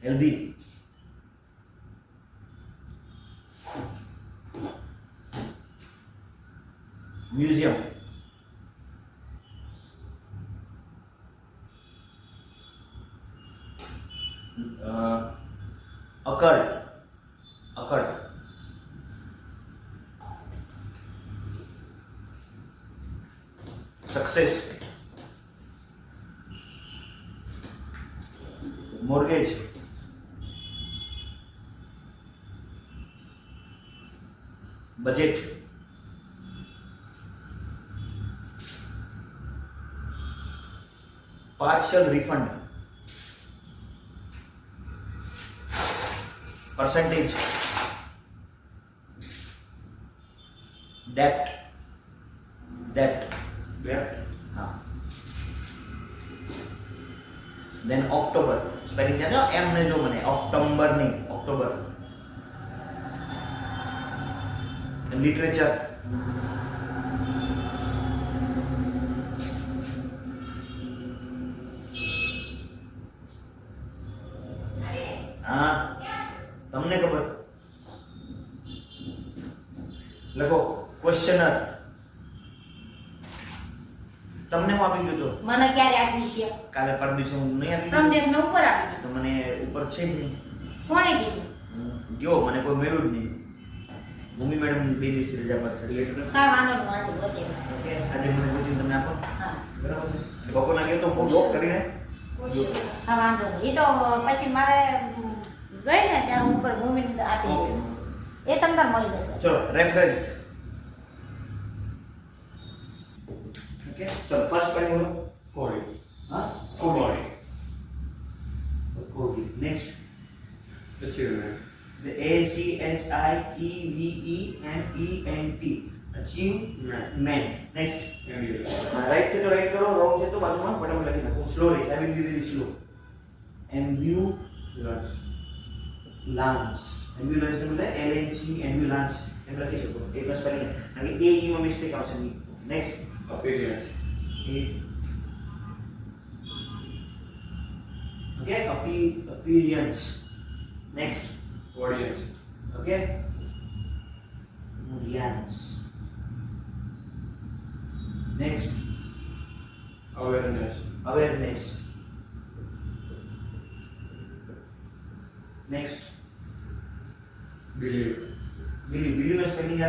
healthy. Museum. Occurred. Success. Mortgage. Budget. Partial refund. Percentage. Debt. Then October. Spelling જાણો એમ ને જો મને October નહીં ઓક્ટોબર. Literature. હા તમને ખબર લખો ક્વેશ્ચનર. તમને હું આપી ગયો તો મને ક્યારે આપી છે? કાલે પર દિવસે હું નહીં આપી ત્રણ દિવસ મેં ઉપર આપી તો મને ઉપર છે જ નહીં. કોણે કીધું? ગયો મને કોઈ મળ્યું જ નહીં. ભૂમિ મેડમ બે દિવસ રજા પર છે એટલે હા વાંધો નહીં વાંધો ઓકે ઓકે આજે મને કોઈ તમને આપો હા બરાબર છે. બપોરના ગયો તો હું લોક કરીને હા વાંધો નહીં. એ તો પછી મારે ગઈ ને ત્યાં ઉપર ભૂમિ આપી ઓકે દીધું. એ તમને મળી જશે. ચલો રેફરન્સ. ઓકે ચલો ફર્સ્ટ સ્પેલિંગ બોલો. Corey. હા Corey. Cody. Next Achievement. the ACHIEVEMENT achievement. Next Ambulance. Right છે તો રાઈટ કરો, રોંગ છે તો બાજુમાં ફટાફટ લખી નાખો. Slowly I will be very slow. Lunch. Ambulance એટલે LNC એમ્બ્યુલન્સ એમ લખી શકો. એક સ્પેલિંગ કારણ કે AE માં મિસ્ટેક આવશે નહીં. Next Appearance. okay appearance. Next Audience. okay audience. Next Awareness. awareness. Next Believe. believe. Believe no spelling